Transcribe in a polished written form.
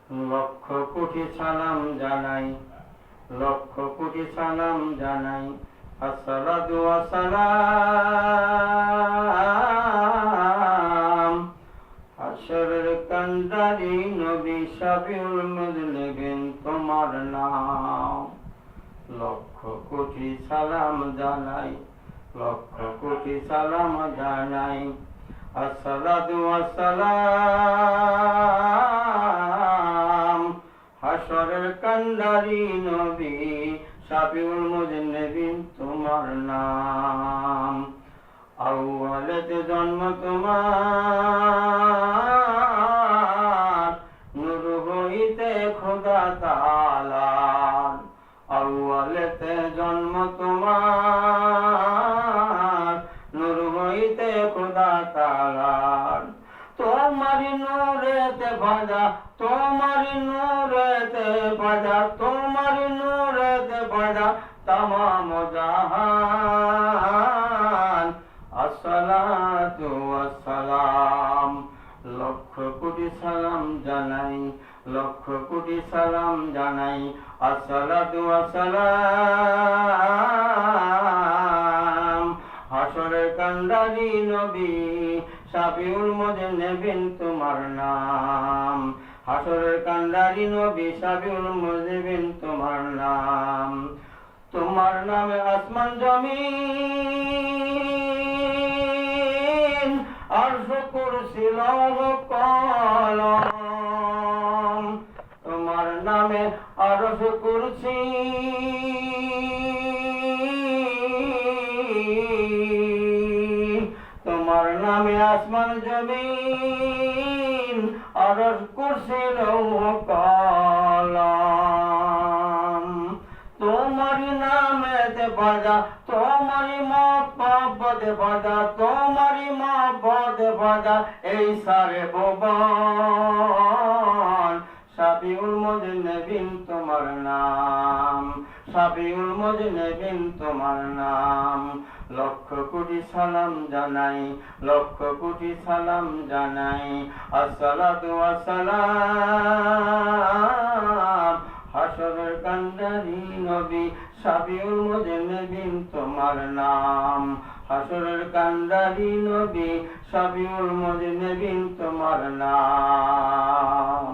লক্ষ কোটি সালাম জানাই, লক্ষ কোটি সালাম জানাই। আসসালাতু ওয়াসসালাম হাশরের কান্ডারি নবী শফিউল মুযনিবিন তোমার নাম। লক্ষ কোটি সালাম জানাই, লক্ষ কোটি সালাম জানাই। আসসালাতু ওয়াসসালাম হাশরের কান্ডারি নবী শফিউল মুযনিবিন তোমার নাম। আউয়ালেতে জন্ম তোমার, নূর হইতে খোদা তাআলার। আউয়ালেতে জন্ম তোমার, নূর হইতে খোদা তাআলার। তোমারি নূরেতে ভাজা, তোমারি নূরেতে ভাজা, তোমারি নূরেতে ভাজা তামাম জাহান। আসসালাতু ওয়াসসালাম লক্ষ কোটি সালাম জানাই, লক্ষ কোটি সালাম জানাই। আসসালাতু ওয়াসসালাম হাশরের কান্ডারি নবী শফিউল মুযনিবিন তোমার নাম। হাশরের কান্ডারি নবী শফিউল মুযনিবিন তোমার নাম। তোমার নামে আসমান জমিন, আরশ কুরসি লৌহ কলম। তোমার নামে আরশ কুরসি, তোমার নামে আসমান জমিন, আরশ কুরসি লৌহ কলম। তোমারি নামেতে বাজা, তোমারি মহব্বতে বাজা, তোমারি মহব্বতে বাজা এই সারে ভুবন। শফিউল মুযনিবিন তোমার নাম, শফিউল মুযনিবিন তোমার নাম। লক্ষ কোটি সালাম জানাই, লক্ষ কোটি সালাম জানাই। আসসালাতু ওয়াসসালাম হাশরের কান্ডারি নবী শফিউল মুযনিবিন তোমার নাম। হাশরের কান্ডারি নবী শফিউল মুযনিবিন তোমার নাম।